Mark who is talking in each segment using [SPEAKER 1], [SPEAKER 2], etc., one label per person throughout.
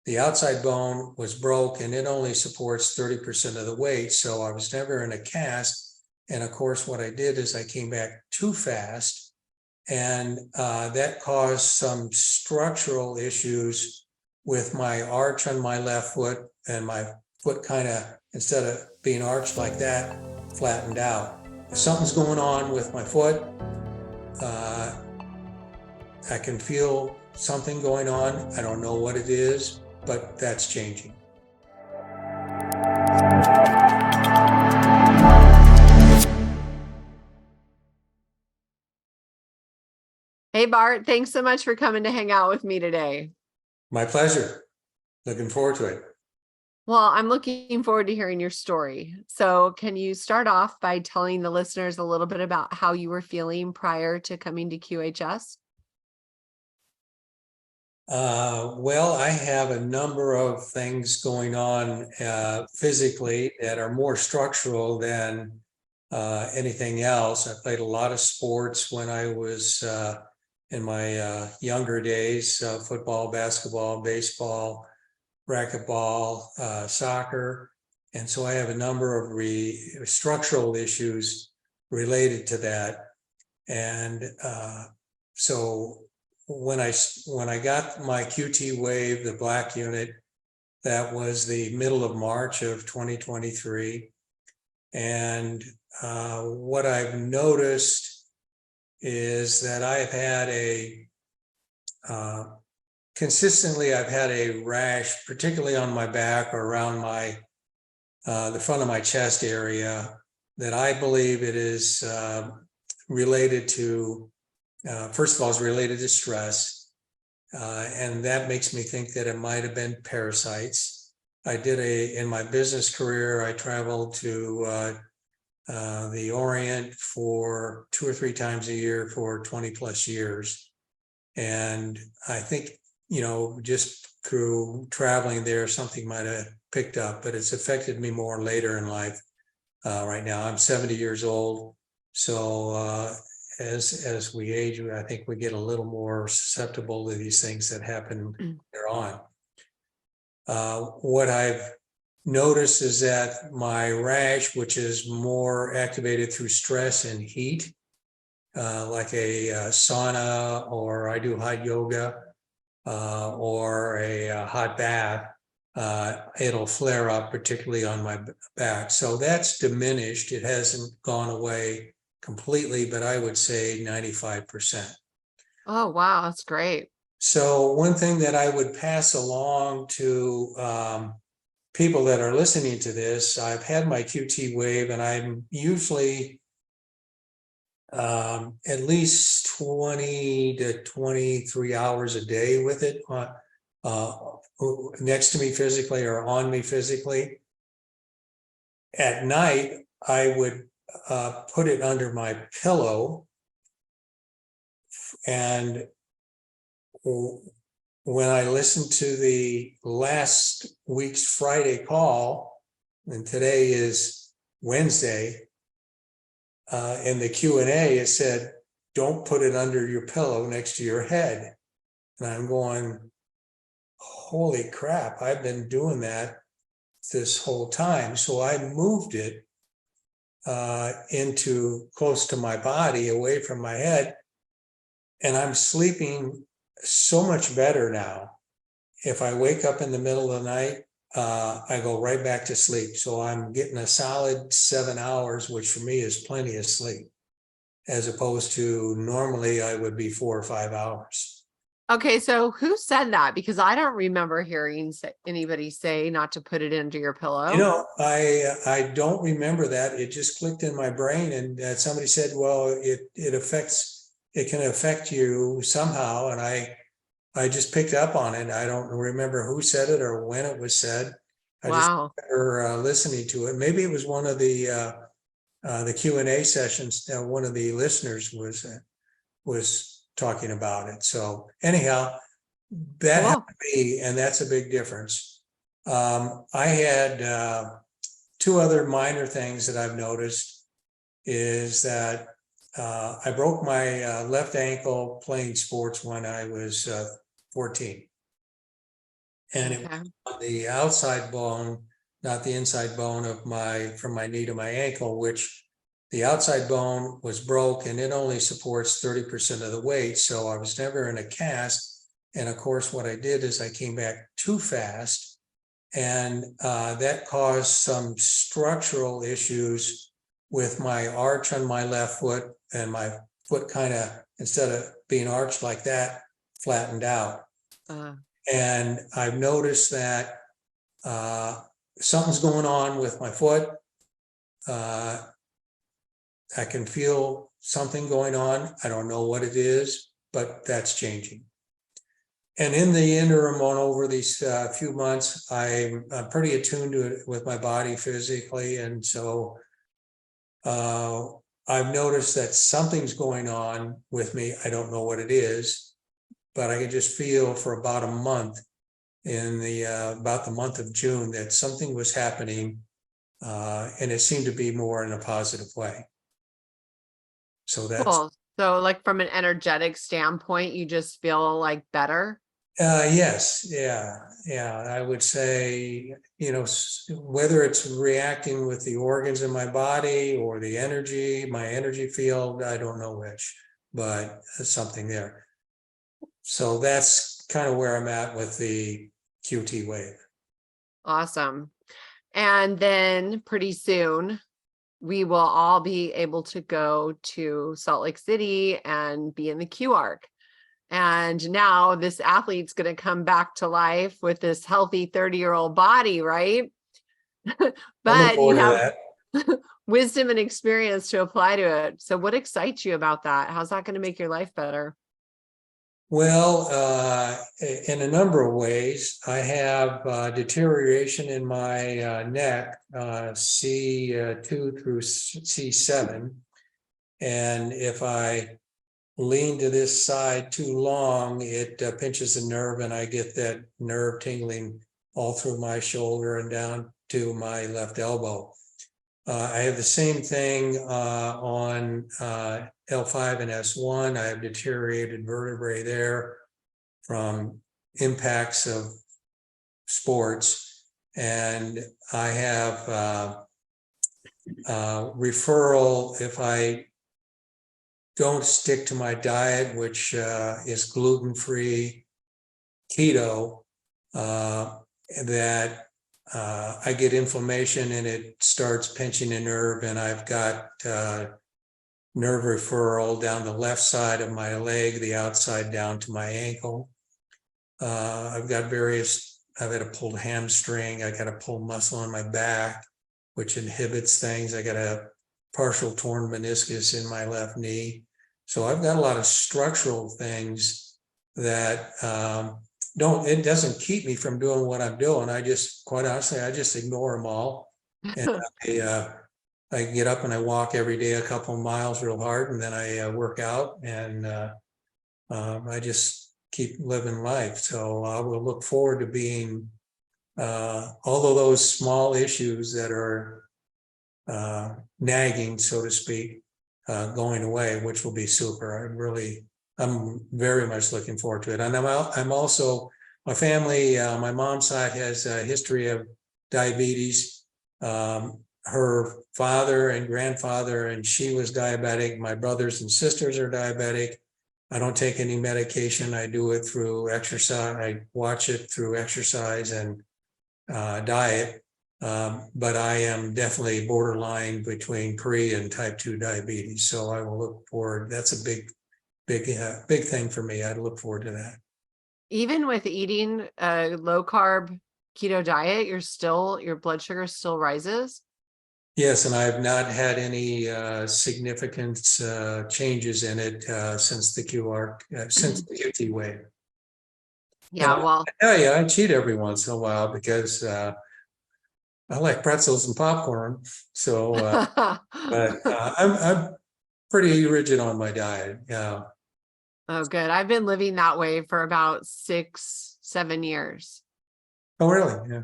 [SPEAKER 1] the outside bone was broke and it only supports 30% of the weight. So I was never in a cast. And of course, what I did is I came back too fast, and that caused some structural issues with my arch on my left foot, and my foot kind of, instead of being arched like that, flattened out. Something's going on with my foot. I can feel something going on. I don't know what it is, but that's changing.
[SPEAKER 2] Hey, Bart, thanks so much for coming to hang out with me today.
[SPEAKER 1] My pleasure. Looking forward to it.
[SPEAKER 2] Well, I'm looking forward to hearing your story. So can you start off by telling the listeners a little bit about how you were feeling prior to coming to QHS?
[SPEAKER 1] Well, I have a number of things going on physically that are more structural than anything else. I played a lot of sports when I was in my younger days, football, basketball, baseball, racquetball, soccer. And so I have a number of structural issues related to that. And so when I got my QTWE, the black unit, that was the middle of March of 2023. And what I've noticed is that I've had consistently, I've had a rash, particularly on my back or around the front of my chest area, that I believe it is related to, first of all, it's related to stress. And that makes me think that it might have been parasites. In my business career, I traveled to the Orient for 2 or 3 times a year for 20 plus years. And I think, just through traveling there, something might have picked up, but it's affected me more later in life. Right now, I'm 70 years old. So as we age, I think we get a little more susceptible to these things that happen later on. What I've noticed is that my rash, which is more activated through stress and heat, like a sauna, or I do hot yoga, or a hot bath, it'll flare up, particularly on my back. So that's diminished. It hasn't gone away completely, but I would say 95%.
[SPEAKER 2] Oh, wow, that's great.
[SPEAKER 1] So one thing that I would pass along to people that are listening to this, I've had my QT wave, and I'm usually at least 20 to 23 hours a day with it next to me physically or on me physically. At night, I would put it under my pillow, and when I listened to the last week's Friday call, and today is Wednesday, in the Q&A, it said, don't put it under your pillow next to your head. And I'm going, holy crap, I've been doing that this whole time. So I moved it into close to my body, away from my head. And I'm sleeping so much better now. If I wake up in the middle of the night, I go right back to sleep. So I'm getting a solid 7 hours, which for me is plenty of sleep, as opposed to normally I would be 4 or 5 hours.
[SPEAKER 2] Okay, so who said that? Because I don't remember hearing anybody say not to put it under your pillow.
[SPEAKER 1] I don't remember that. It just clicked in my brain, and somebody said, well, it can affect you somehow. And I just picked up on it. I don't remember who said it or when it was said. I just remember listening to it. Maybe it was one of the Q&A sessions. One of the listeners was talking about it. So anyhow, that happened to me, and that's a big difference. I had 2 other minor things that I've noticed is that I broke my left ankle playing sports when I was 14. And it
[SPEAKER 2] Okay.
[SPEAKER 1] was on the outside bone, not the inside bone of from my knee to my ankle, which the outside bone was broke and it only supports 30% of the weight. So I was never in a cast. And of course, what I did is I came back too fast, and that caused some structural issues with my arch on my left foot, and my foot kind of, instead of being arched like that, flattened out.
[SPEAKER 2] Uh,
[SPEAKER 1] And I've noticed that something's going on with my foot. I can feel something going on. I don't know what it is, but that's changing. And in the interim, on over these few months, I'm pretty attuned to it with my body physically. And so I've noticed that something's going on with me. I don't know what it is, but I can just feel for about a month, in about the month of June, that something was happening, and it seemed to be more in a positive way. So that's
[SPEAKER 2] cool. So like from an energetic standpoint, you just feel like better?
[SPEAKER 1] yes, yeah, I would say, whether it's reacting with the organs in my body or the energy, my energy field, I don't know which, but there's something there. So that's kind of where I'm at with the QT wave.
[SPEAKER 2] Awesome. And then pretty soon we will all be able to go to Salt Lake City and be in the Q arc. And now this athlete's going to come back to life with this healthy 30-year-old body, right?
[SPEAKER 1] I look
[SPEAKER 2] But you
[SPEAKER 1] forward to
[SPEAKER 2] have
[SPEAKER 1] that.
[SPEAKER 2] wisdom and experience to apply to it. So what excites you about that? How's that going to make your life better?
[SPEAKER 1] Well, in a number of ways. I have deterioration in my neck, C2 through C7. And if I lean to this side too long, it pinches a nerve, and I get that nerve tingling all through my shoulder and down to my left elbow. I have the same thing on L5 and S1. I have deteriorated vertebrae there from impacts of sports. And I have referral if I don't stick to my diet, which is gluten-free, keto, that I get inflammation and it starts pinching a nerve, and I've got nerve referral down the left side of my leg, the outside down to my ankle. I've had a pulled hamstring. I got a pulled muscle in my back, which inhibits things. I got a partial torn meniscus in my left knee. So I've got a lot of structural things that it doesn't keep me from doing what I'm doing. Quite honestly, I just ignore them all. And I get up and I walk every day a couple of miles real hard, and then I work out, and I just keep living life. So I will look forward to being, although those small issues that are nagging, so to speak, going away, which will be super. I'm very much looking forward to it. And I'm also, my family, my mom's side has a history of diabetes. Her father and grandfather, and she was diabetic. My brothers and sisters are diabetic. I don't take any medication. I do it through exercise. I watch it through exercise and diet. But I am definitely borderline between pre and type 2 diabetes. So I will look forward. That's a big thing for me. I'd look forward to that.
[SPEAKER 2] Even with eating a low carb keto diet, your blood sugar still rises?
[SPEAKER 1] Yes, and I've not had any significant changes in it since the since the QT wave.
[SPEAKER 2] Yeah,
[SPEAKER 1] And
[SPEAKER 2] well,
[SPEAKER 1] I tell you, I cheat every once in a while because I like pretzels and popcorn. So, but I'm pretty rigid on my diet. Yeah.
[SPEAKER 2] oh, good. I've been living that way for about 6-7 years.
[SPEAKER 1] Oh, really? Yeah.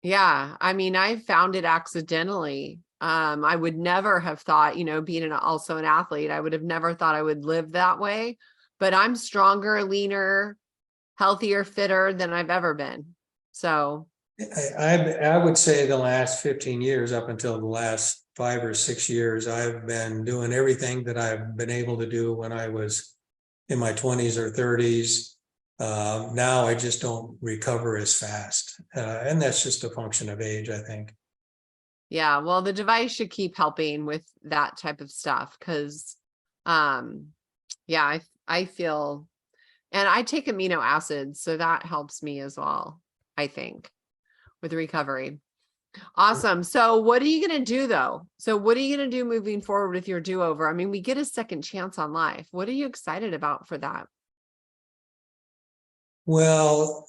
[SPEAKER 2] Yeah. I mean, I found it accidentally. I would never have thought, being also an athlete, I would have never thought I would live that way, but I'm stronger, leaner, healthier, fitter than I've ever been. So
[SPEAKER 1] I would say the last 15 years, up until the last 5 or 6 years, I've been doing everything that I've been able to do when I was in my 20s or 30s. Now I just don't recover as fast. And that's just a function of age, I think.
[SPEAKER 2] yeah, well, the device should keep helping with that type of stuff because, yeah, I feel, and I take amino acids, so that helps me as well, I think, with recovery. Awesome. So what are you going to do though? So what are you going to do moving forward with your do-over? I mean, we get a second chance on life. What are you excited about for that?
[SPEAKER 1] Well,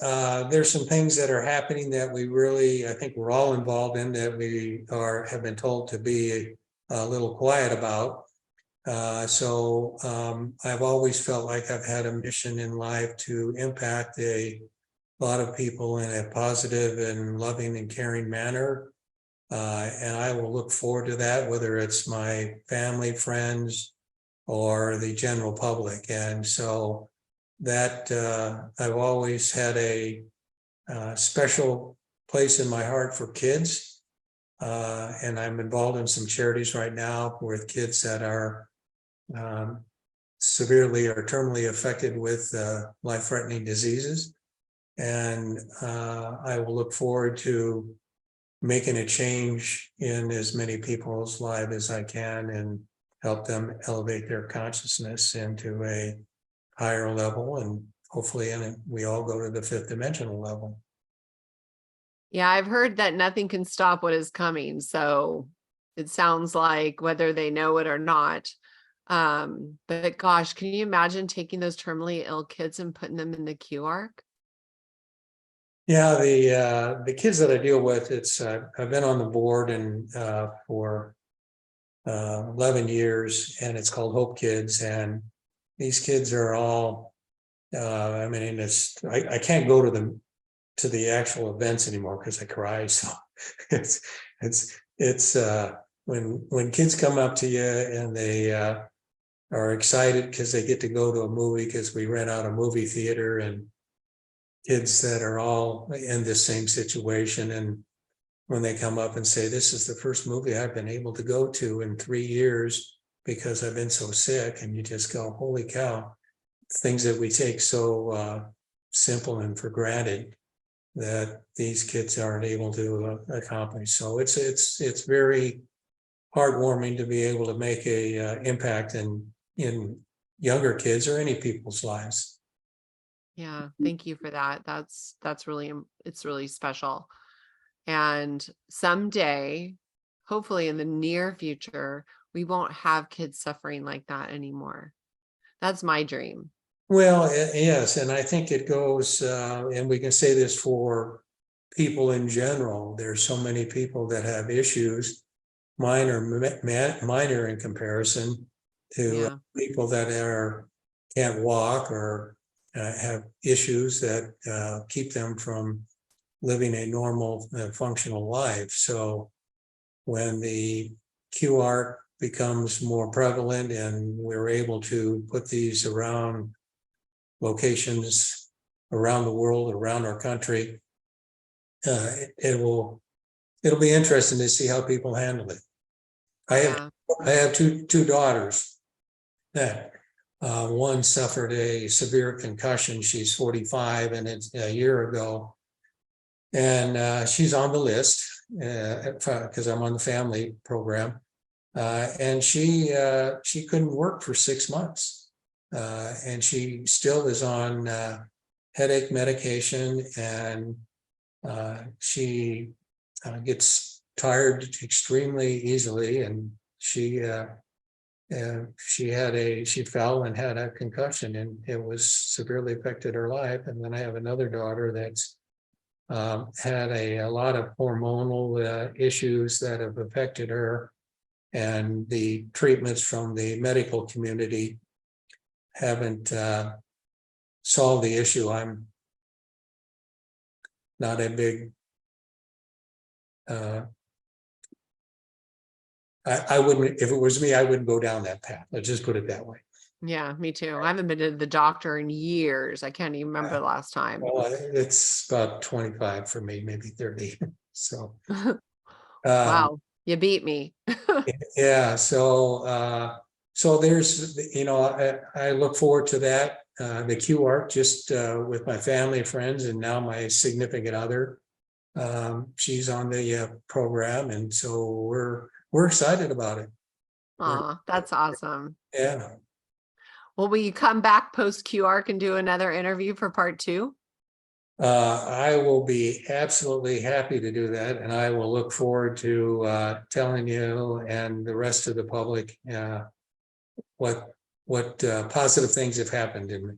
[SPEAKER 1] there's some things that are happening that we really, I think we're all involved in, that we have been told to be a little quiet about. So I've always felt like I've had a mission in life to impact a lot of people in a positive and loving and caring manner. And I will look forward to that, whether it's my family, friends, or the general public. And so that I've always had a special place in my heart for kids. And I'm involved in some charities right now with kids that are severely or terminally affected with life-threatening diseases. And I will look forward to making a change in as many people's lives as I can and help them elevate their consciousness into a higher level, and hopefully we all go to the 5th dimensional level.
[SPEAKER 2] Yeah, I've heard that nothing can stop what is coming. So it sounds like whether they know it or not. But gosh, can you imagine taking those terminally ill kids and putting them in the Q arc?
[SPEAKER 1] Yeah, the kids that I deal with, it's I've been on the board and for 11 years, and it's called Hope Kids, and these kids are all I mean, I can't go to the actual events anymore because I cry. So it's when kids come up to you and they are excited because they get to go to a movie, because we rent out a movie theater, and kids that are all in the same situation. And when they come up and say, this is the first movie I've been able to go to in 3 years because I've been so sick, and you just go, holy cow, things that we take so simple and for granted that these kids aren't able to accomplish. So it's very heartwarming to be able to make a impact in younger kids or any people's lives.
[SPEAKER 2] Yeah, thank you for that. That's really, it's really special. And someday, hopefully in the near future, we won't have kids suffering like that anymore. That's my dream.
[SPEAKER 1] Well, yes, and I think it goes, and we can say this for people in general. There's so many people that have issues, minor in comparison to
[SPEAKER 2] Yeah.
[SPEAKER 1] people that can't walk or have issues that keep them from living a normal, functional life. So when the QR becomes more prevalent and we're able to put these around locations around the world, around our country, it'll be interesting to see how people handle it. I have two daughters that one suffered a severe concussion. She's 45, and it's a year ago, and she's on the list because I'm on the family program, and she couldn't work for 6 months. And she still is on headache medication, and she gets tired extremely easily. And she fell and had a concussion, and it was severely affected her life. And then I have another daughter that's had a lot of hormonal issues that have affected her, and the treatments from the medical community haven't solved the issue. I'm not a big I wouldn't, if it was me, I wouldn't go down that path. Let's just put it that way.
[SPEAKER 2] Yeah, me too. I haven't been to the doctor in years. I can't even remember the last time.
[SPEAKER 1] Well, it's about 25 for me, maybe 30. So, um,
[SPEAKER 2] Wow, you beat me.
[SPEAKER 1] yeah, so there's, I look forward to that, the Q Arc, just with my family and friends, and now my significant other. She's on the program, and so we're excited about it.
[SPEAKER 2] Aw, that's awesome.
[SPEAKER 1] Yeah.
[SPEAKER 2] Well, will you come back post QArc and do another interview for part 2?
[SPEAKER 1] I will be absolutely happy to do that, and I will look forward to telling you and the rest of the public what positive things have happened in me.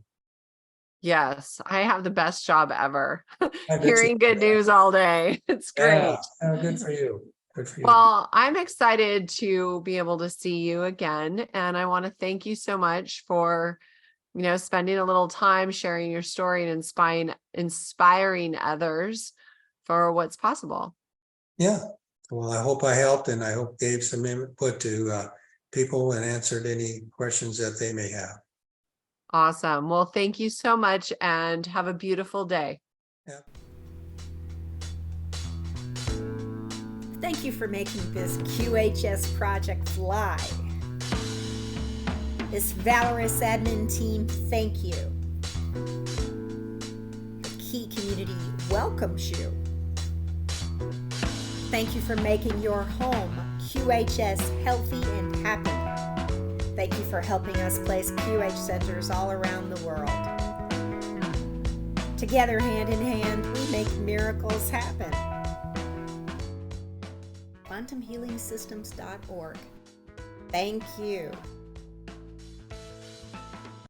[SPEAKER 2] Yes, I have the best job ever.
[SPEAKER 1] I bet you-
[SPEAKER 2] Hearing good news all day. It's great.
[SPEAKER 1] Yeah, good for you. Good for you.
[SPEAKER 2] Well, I'm excited to be able to see you again. And I want to thank you so much for, spending a little time sharing your story and inspiring others for what's possible.
[SPEAKER 1] Yeah. Well, I hope I helped, and I hope gave some input to people and answered any questions that they may have.
[SPEAKER 2] Awesome. Well, thank you so much and have a beautiful day.
[SPEAKER 1] Yeah.
[SPEAKER 3] Thank you for making this QHS project fly. This valorous admin team, thank you. The Key community welcomes you. Thank you for making your home QHS healthy and happy. Thank you for helping us place QH centers all around the world. Together, hand in hand, we make miracles happen. QuantumHealingSystems.org. Thank you.